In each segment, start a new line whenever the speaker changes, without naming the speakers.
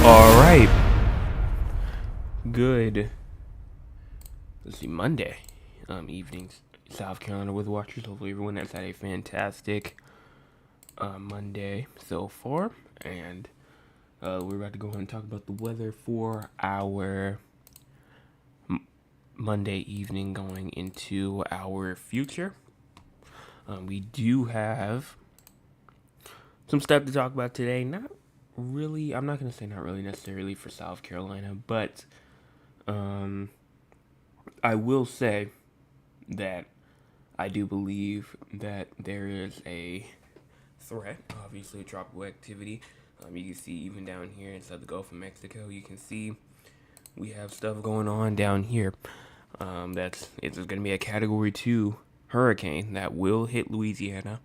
All right. Good. Let's see. Monday evenings, South Carolina Weather Watchers. Hopefully, everyone has had a fantastic Monday so far, and we're about to go ahead and talk about the weather for our Monday evening going into our future. We do have some stuff to talk about today. Not really. I'm not gonna say not really necessarily for South Carolina, but I will say that I do believe that there is a threat, obviously, tropical activity. You can see even down here inside the Gulf of Mexico, you can see we have stuff going on down here. It's going to be a Category 2 hurricane that will hit Louisiana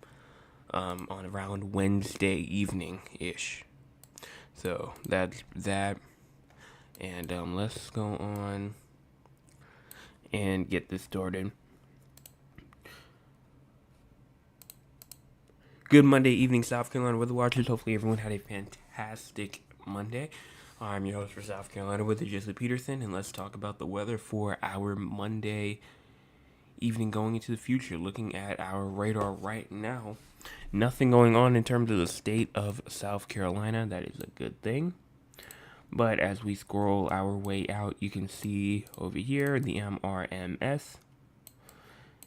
on around Wednesday evening ish. So that's that. And let's go on and get this started. Good Monday evening, South Carolina Weather Watchers. Hopefully, everyone had a fantastic Monday. I'm your host for South Carolina Weather, Jesse Peterson, and let's talk about the weather for our Monday evening going into the future. Looking at our radar right now, nothing going on in terms of the state of South Carolina. That is a good thing. But as we scroll our way out, you can see over here the MRMS.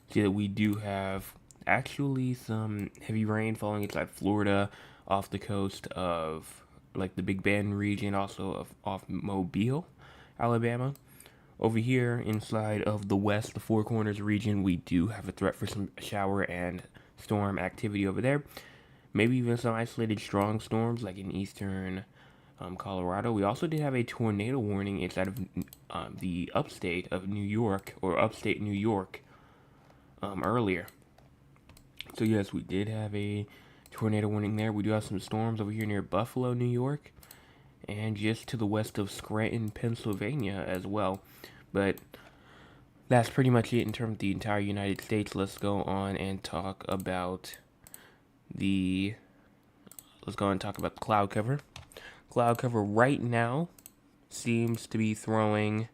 See that we do have actually some heavy rain falling inside Florida, off the coast of like the Big Bend region, also off Mobile, Alabama. Over here inside of the west, the Four Corners region, we do have a threat for some shower and storm activity over there. Maybe even some isolated strong storms like in eastern Colorado. We also did have a tornado warning inside of the upstate of New York, or upstate New York, earlier. So yes, we did have a tornado warning there. We do have some storms over here near Buffalo, New York, and just to the west of Scranton, Pennsylvania as well. But that's pretty much it in terms of the entire United States. Let's go on and talk about the cloud cover. Cloud cover right now seems to be throwing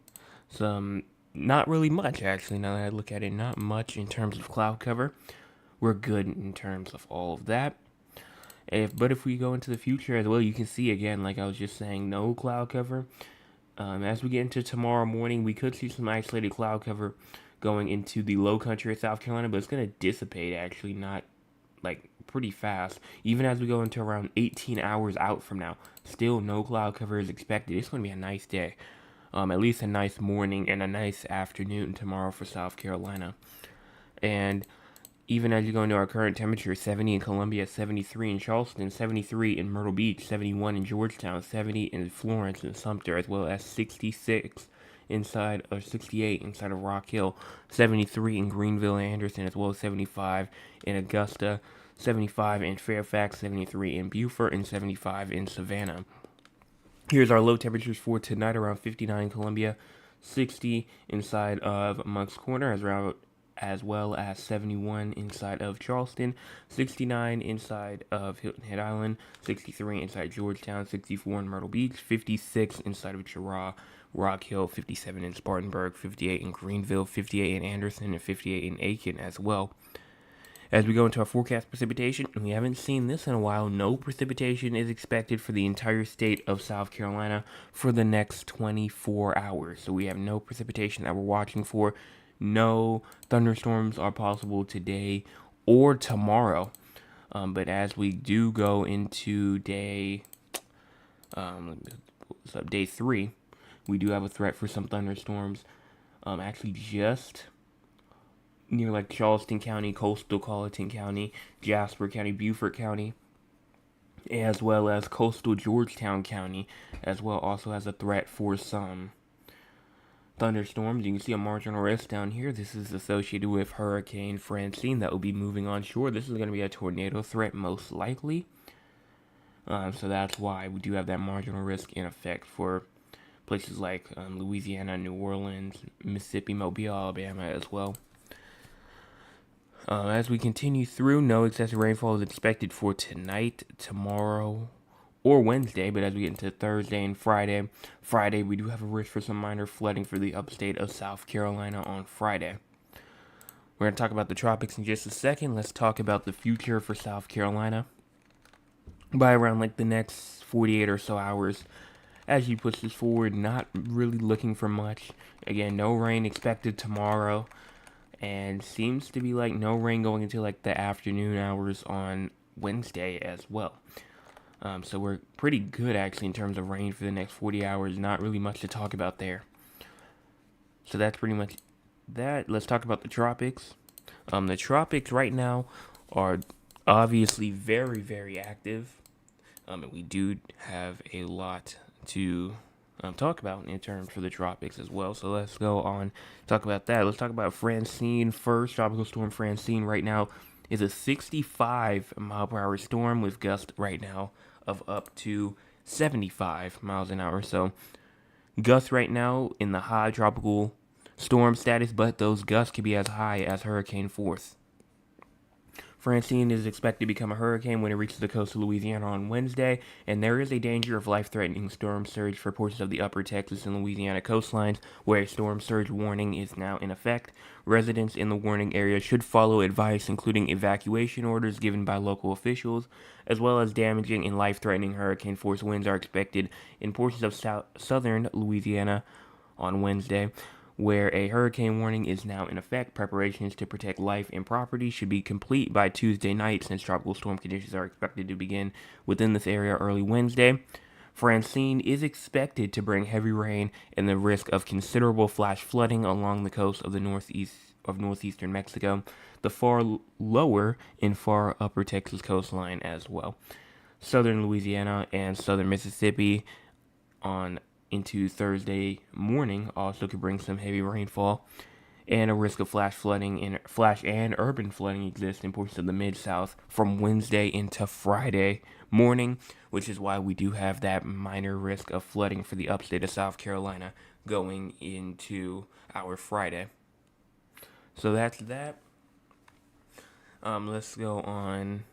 some, not really much actually, now that I look at it, not much in terms of cloud cover. We're good in terms of all of that. But if we go into the future as well, you can see again, like I was just saying, no cloud cover. As we get into tomorrow morning, we could see some isolated cloud cover going into the low country of South Carolina, but it's going to dissipate actually, not like pretty fast. Even as we go into around 18 hours out from now, still no cloud cover is expected. It's going to be a nice day. At least a nice morning and a nice afternoon tomorrow for South Carolina. And even as you go into our current temperature, 70 in Columbia, 73 in Charleston, 73 in Myrtle Beach, 71 in Georgetown, 70 in Florence and Sumter, as well as 68 inside of Rock Hill, 73 in Greenville and Anderson, as well as 75 in Augusta, 75 in Fairfax, 73 in Beaufort, and 75 in Savannah. Here's our low temperatures for tonight, around 59 in Columbia, 60 inside of Moncks Corner, as well as 71 inside of Charleston, 69 inside of Hilton Head Island, 63 inside Georgetown, 64 in Myrtle Beach, 56 inside of Cheraw, Rock Hill, 57 in Spartanburg, 58 in Greenville, 58 in Anderson, and 58 in Aiken as well. As we go into our forecast precipitation, we haven't seen this in a while. No precipitation is expected for the entire state of South Carolina for the next 24 hours. So we have no precipitation that we're watching for. No thunderstorms are possible today or tomorrow. But as we do go into day 3, we do have a threat for some thunderstorms. Actually, just near like Charleston County, coastal Colleton County, Jasper County, Beaufort County, as well as coastal Georgetown County, as well also has a threat for some thunderstorms. You can see a marginal risk down here. This is associated with Hurricane Francine that will be moving on shore. This is going to be a tornado threat most likely. So that's why we do have that marginal risk in effect for places like Louisiana, New Orleans, Mississippi, Mobile, Alabama as well. As we continue through, no excessive rainfall is expected for tonight, tomorrow, or Wednesday, but as we get into Thursday and Friday we do have a risk for some minor flooding for the upstate of South Carolina on Friday. We're going to talk about the tropics in just a second. Let's talk about the future for South Carolina. By around like the next 48 or so hours, as you push this forward, not really looking for much. Again, no rain expected tomorrow, and seems to be like no rain going into like the afternoon hours on Wednesday as well. So we're pretty good actually in terms of rain for the next 40 hours. Not really much to talk about there. So that's pretty much that. Let's talk about the tropics. The tropics right now are obviously very, very active. And we do have a lot to talk about in terms for the tropics as well. So let's go on talk about that. Let's talk about Francine first. Tropical storm Francine right now is a 65 mile per hour storm with gusts right now of up to 75 miles an hour. So gusts right now in the high tropical storm status, but those gusts can be as high as hurricane force. Francine is expected to become a hurricane when it reaches the coast of Louisiana on Wednesday, and there is a danger of life-threatening storm surge for portions of the upper Texas and Louisiana coastlines, where a storm surge warning is now in effect. Residents in the warning area should follow advice, including evacuation orders given by local officials, as well as damaging and life-threatening hurricane force winds are expected in portions of southern Louisiana on Wednesday, where a hurricane warning is now in effect. Preparations to protect life and property should be complete by Tuesday night, since tropical storm conditions are expected to begin within this area early Wednesday. Francine is expected to bring heavy rain and the risk of considerable flash flooding along the coast of the northeastern Mexico, the far lower and far upper Texas coastline as well. Southern Louisiana and southern Mississippi on into Thursday morning also could bring some heavy rainfall, and a risk of flash and urban flooding exists in portions of the Mid-South from Wednesday into Friday morning, which is why we do have that minor risk of flooding for the upstate of South Carolina going into our Friday. So that's that. Let's go on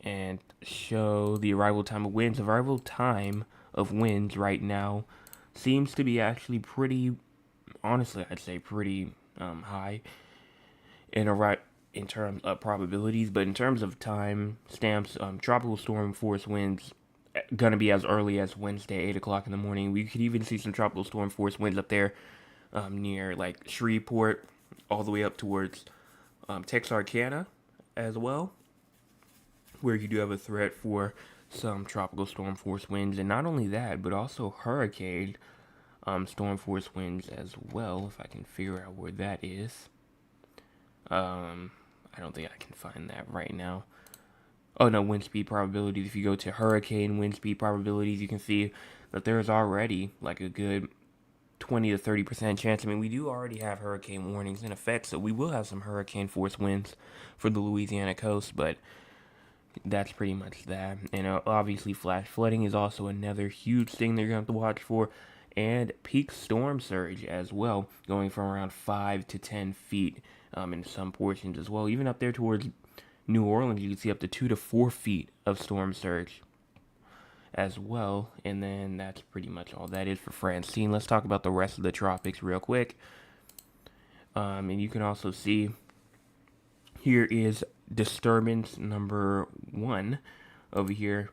and show the arrival time of winds. Arrival time of winds right now seems to be actually pretty, honestly, I'd say pretty high in terms of probabilities, but in terms of time stamps, tropical storm force winds gonna be as early as Wednesday, 8 o'clock in the morning. We could even see some tropical storm force winds up there near like Shreveport, all the way up towards Texarkana as well, where you do have a threat for some tropical storm force winds, and not only that, but also hurricane storm force winds as well. If I can figure out where that is, I don't think I can find that right now. Oh no, wind speed probabilities. If you go to hurricane wind speed probabilities, you can see that there's already like a good 20 to 30% chance. I mean, we do already have hurricane warnings in effect, so we will have some hurricane force winds for the Louisiana coast, but that's pretty much that. And obviously, flash flooding is also another huge thing that you're going to have to watch for. And peak storm surge as well, going from around 5 to 10 feet in some portions as well. Even up there towards New Orleans, you can see up to 2 to 4 feet of storm surge as well. And then that's pretty much all that is for Francine. Let's talk about the rest of the tropics real quick. And you can also see here is disturbance number 1 over here.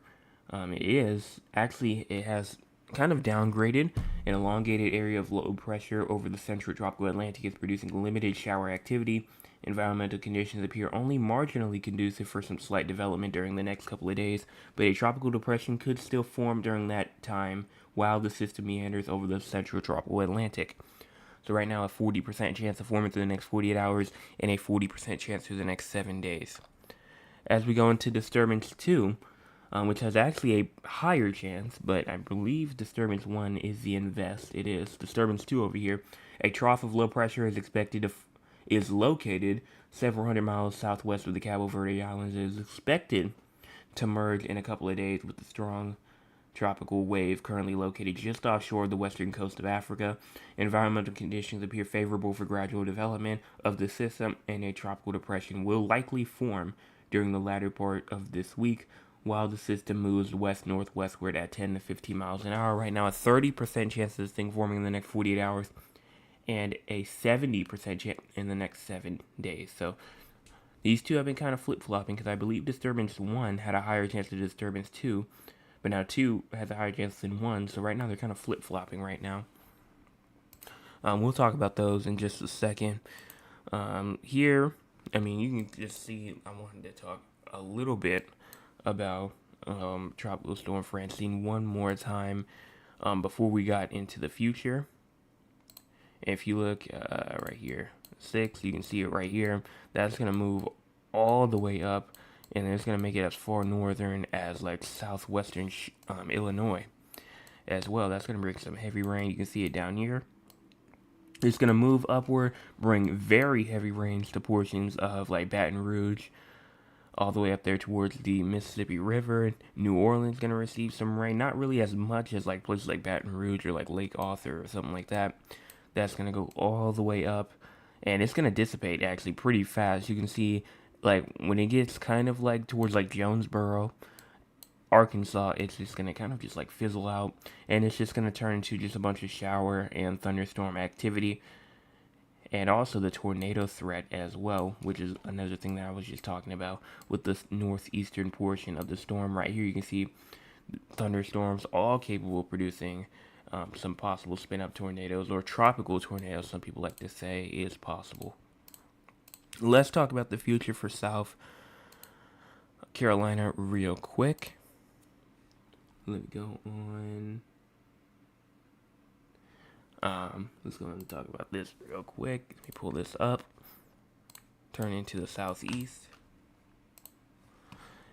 It has kind of downgraded. An elongated area of low pressure over the central tropical Atlantic is producing limited shower activity. Environmental conditions appear only marginally conducive for some slight development during the next couple of days, but a tropical depression could still form during that time while the system meanders over the central tropical Atlantic. So right now, a 40% chance of forming through the next 48 hours and a 40% chance through the next 7 days. As we go into disturbance 2, which has actually a higher chance, but I believe disturbance 1 is the invest. It is disturbance 2 over here. A trough of low pressure is located several hundred miles southwest of the Cabo Verde Islands. It is expected to merge in a couple of days with the strong tropical wave currently located just offshore the western coast of Africa. Environmental conditions appear favorable for gradual development of the system, and a tropical depression will likely form during the latter part of this week, while the system moves west-northwestward at 10 to 15 miles an hour. Right now, a 30% chance of this thing forming in the next 48 hours and a 70% chance in the next 7 days. So these two have been kind of flip-flopping because I believe disturbance 1 had a higher chance of disturbance 2, but now 2 has a higher chance than 1. So right now they're kind of flip-flopping right now. We'll talk about those in just a second. Here, I mean, you can just see I wanted to talk a little bit about Tropical Storm Francine one more time before we got into the future. If you look right here, 6, you can see it right here. That's going to move all the way up, and it's going to make it as far northern as like southwestern Illinois as well. That's going to bring some heavy rain. You can see it down here. It's going to move upward, bring very heavy rains to portions of like Baton Rouge, all the way up there towards the Mississippi River. New Orleans going to receive some rain, not really as much as like places like Baton Rouge or like Lake Arthur or something like that. That's going to go all the way up, and it's going to dissipate actually pretty fast. You can see like when it gets kind of like towards like Jonesboro, Arkansas, it's just going to kind of just like fizzle out, and it's just going to turn into just a bunch of shower and thunderstorm activity, and also the tornado threat as well, which is another thing that I was just talking about with the northeastern portion of the storm. Right here you can see thunderstorms all capable of producing some possible spin-up tornadoes, or tropical tornadoes, some people like to say is possible. Let's talk about the future for South Carolina real quick. Let me go on. Let's go and talk about this real quick. Let me pull this up. Turn into the southeast.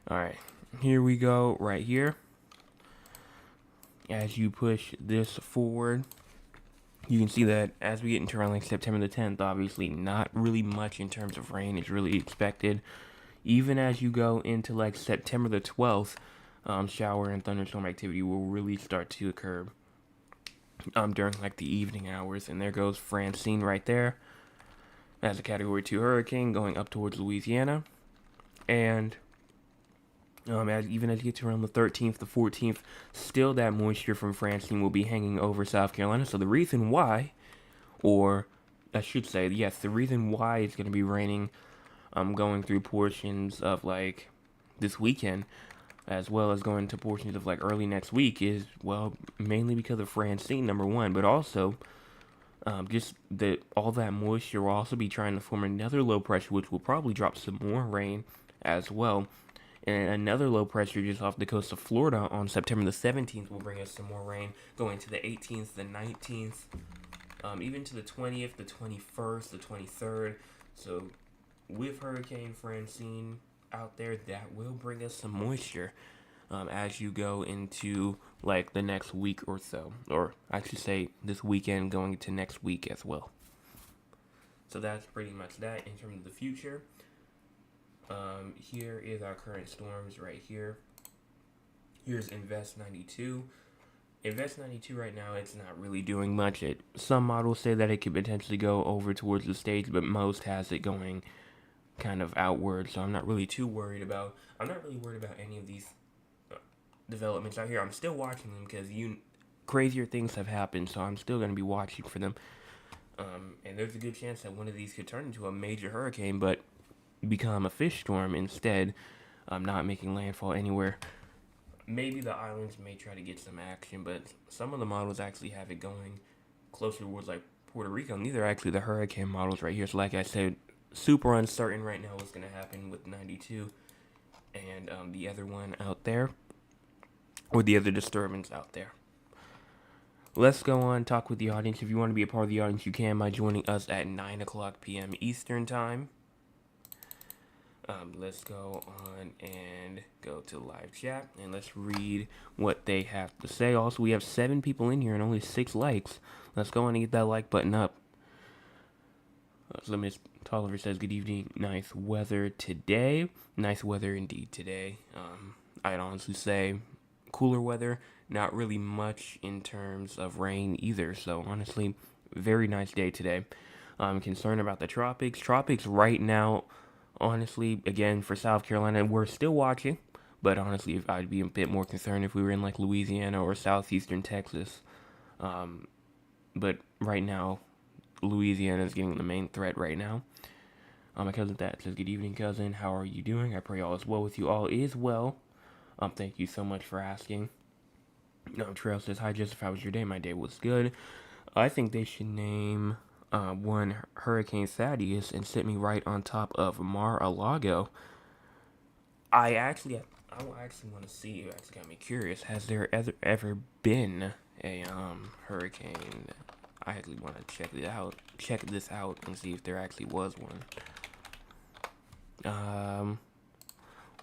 Alright, here we go right here. As you push this forward, you can see that as we get into around like September the 10th, obviously not really much in terms of rain is really expected. Even as you go into like September the 12th, shower and thunderstorm activity will really start to occur during like the evening hours. And there goes Francine right there as a Category 2 hurricane going up towards Louisiana. And as you get to around the 13th, the 14th, still that moisture from Francine will be hanging over South Carolina. So the reason why, or I should say, yes, the reason why it's going to be raining going through portions of like this weekend, as well as going to portions of like early next week, is, well, mainly because of Francine, number one, but also just that all that moisture will also be trying to form another low pressure, which will probably drop some more rain as well. And another low pressure just off the coast of Florida on September the 17th will bring us some more rain, going to the 18th, the 19th, even to the 20th, the 21st, the 23rd. So with Hurricane Francine out there, that will bring us some moisture as you go into like the next week or so, or I should say this weekend going into next week as well. So that's pretty much that in terms of the future. Here is our current storms right here. Here's Invest 92. Invest 92 right now, it's not really doing much. Some models say that it could potentially go over towards the States, but most has it going kind of outward. So I'm not really worried about any of these developments out here. I'm still watching them because crazier things have happened, so I'm still going to be watching for them. And there's a good chance that one of these could turn into a major hurricane, but become a fish storm instead, not making landfall anywhere. Maybe the islands may try to get some action, but some of the models actually have it going closer towards like Puerto Rico, and these are actually the hurricane models right here. So like I said, super uncertain right now what's going to happen with 92 and the other one out there, or the other disturbance out there. Let's go on, talk with the audience. If you want to be a part of the audience, you can by joining us at 9 o'clock p.m. Eastern Time. Let's go on and go to live chat, and let's read what they have to say. Also, we have 7 people in here and only 6 likes. Let's go on and get that like button up. So Miss Tolliver says, good evening, nice weather today. Nice weather indeed today. I'd honestly say cooler weather, not really much in terms of rain either. So honestly, very nice day today. I'm concerned about the tropics. Tropics right now, honestly, again, for South Carolina, we're still watching, But honestly, if I'd be a bit more concerned if we were in like Louisiana or southeastern Texas. Um, but right now, Louisiana is getting the main threat right now. My cousin that says, "Good evening, cousin. How are you doing? I pray all is well with you. All is well. Thank you so much for asking." Trail says, "Hi, Joseph. How was your day? My day was good. I think they should name one Hurricane Thaddeus and sit me right on top of Mar-a-Lago." I actually want to see. It actually got me curious. Has there ever been a hurricane? I actually want to check this out, and see if there actually was one. Um,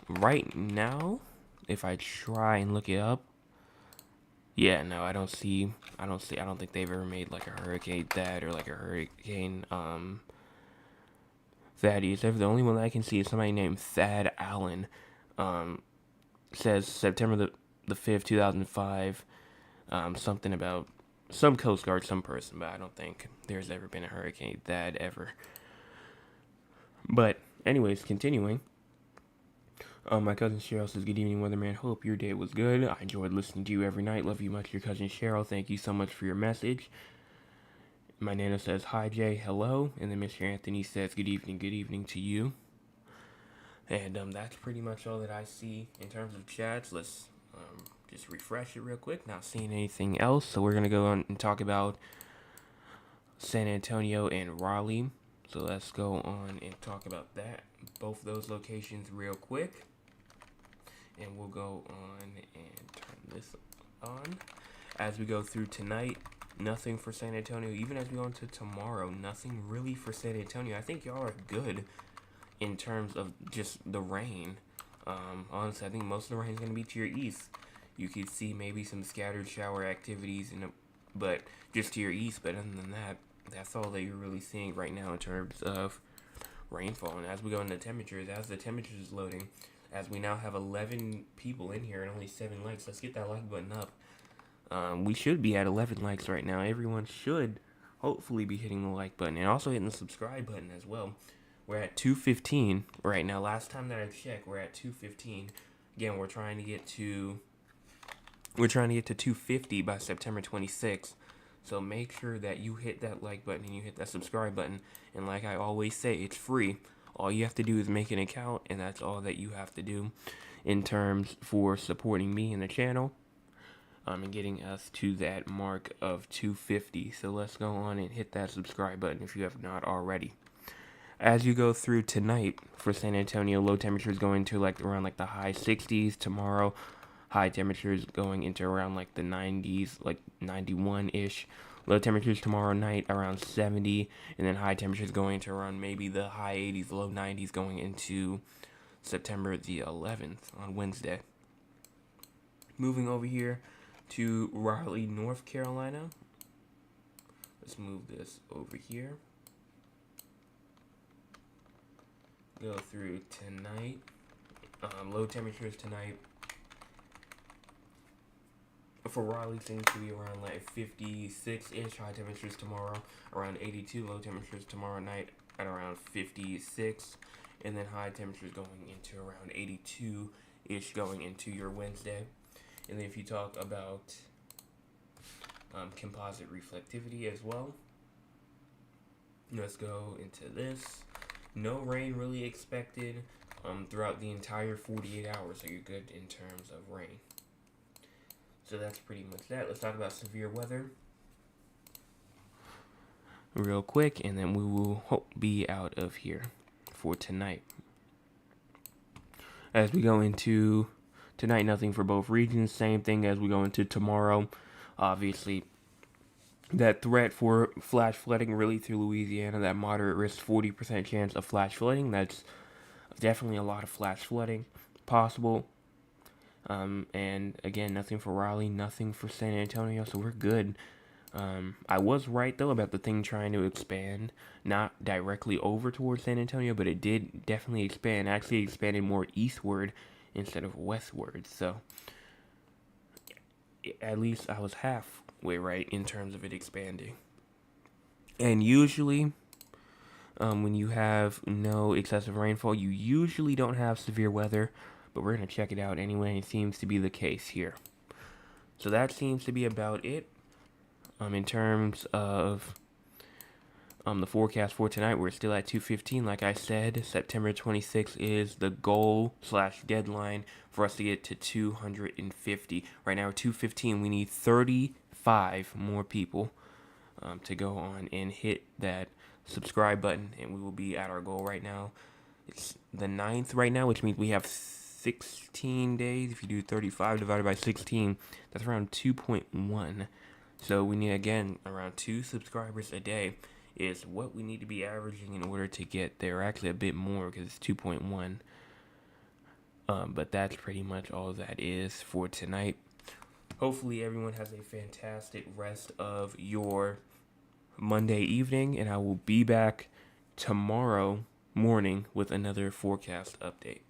right now, if I try and look it up, yeah, no, I don't see. I don't think they've ever made like a hurricane that or like a hurricane Thaddeus. The only one that I can see is somebody named Thad Allen. Um, says September the 5th, 2005. Something about some Coast Guard, some person, but I don't think there's ever been a hurricane Thad ever. But anyways, continuing. My cousin Cheryl says, "Good evening, weatherman. Hope your day was good. I enjoyed listening to you every night. Love you much, your cousin Cheryl. Thank you so much for your message." My Nana says, "Hi, Jay. Hello." And then Mr. Anthony says, Good evening to you." And that's pretty much all that I see in terms of chats. Let's just refresh it real quick. Not seeing anything else. So we're going to go on and talk about San Antonio and Raleigh. So let's go on and talk about that. Both those locations real quick. And we'll go on and turn this on. As we go through tonight, nothing for San Antonio. Even as we go into tomorrow, nothing really for San Antonio. I think y'all are good in terms of just the rain. Honestly, I think most of the rain is going to be to your east. You could see maybe some scattered shower activities, but just to your east. But other than that, that's all that you're really seeing right now in terms of rainfall. And as we go into temperatures, as the temperature is loading, as we now have 11 people in here and only 7 likes, let's get that like button up. We should be at 11 likes right now. Everyone should hopefully be hitting the like button and also hitting the subscribe button as well. We're at 215 right now. Last time that I checked, we're at 215. Again, we're trying to get to 250 by September 26th. So make sure that you hit that like button and you hit that subscribe button. And like I always say, it's free. All you have to do is make an account, and that's all that you have to do in terms for supporting me and the channel. And getting us to that mark of 250. So let's go on and hit that subscribe button if you have not already. As you go through tonight for San Antonio, low temperatures going to like around like the high 60s. Tomorrow, high temperatures going into around like the 90s, like 91-ish. Low temperatures tomorrow night around 70, and then high temperatures going to around maybe the high 80s, low 90s going into September the 11th on Wednesday. Moving over here to Raleigh, North Carolina. Let's move this over here. Go through tonight. Low temperatures tonight for Raleigh seems to be around like 56-ish. High temperatures tomorrow around 82. Low temperatures tomorrow night at around 56. And then high temperatures going into around 82-ish going into your Wednesday. And then if you talk about composite reflectivity as well, let's go into this. No rain really expected throughout the entire 48 hours, so you're good in terms of rain. So that's pretty much that. Let's talk about severe weather real quick, and then we will be out of here for tonight. As we go into tonight, nothing for both regions. Same thing as we go into tomorrow. Obviously, that threat for flash flooding really through Louisiana, that moderate risk 40% chance of flash flooding. That's definitely a lot of flash flooding possible. And again, nothing for Raleigh, nothing for San Antonio, so we're good. I was right, though, about the thing trying to expand, not directly over towards San Antonio, but it did definitely expand. Actually expanded more eastward instead of westward, so at least I was halfway right in terms of it expanding. And usually, when you have no excessive rainfall, you usually don't have severe weather. but we're going to check it out anyway. It seems to be the case here. So that seems to be about it. In terms of the forecast for tonight, we're still at 215. Like I said, September 26th is the goal / deadline for us to get to 250. Right now we're 215. We need 35 more people to go on and hit that subscribe button, and we will be at our goal right now. It's the 9th right now, which means we have 16 days. If you do 35 divided by 16, that's around 2.1. So we need, again, around 2 subscribers a day is what we need to be averaging in order to get there. Actually, a bit more because it's 2.1. But that's pretty much all that is for tonight. Hopefully, everyone has a fantastic rest of your Monday evening, and I will be back tomorrow morning with another forecast update.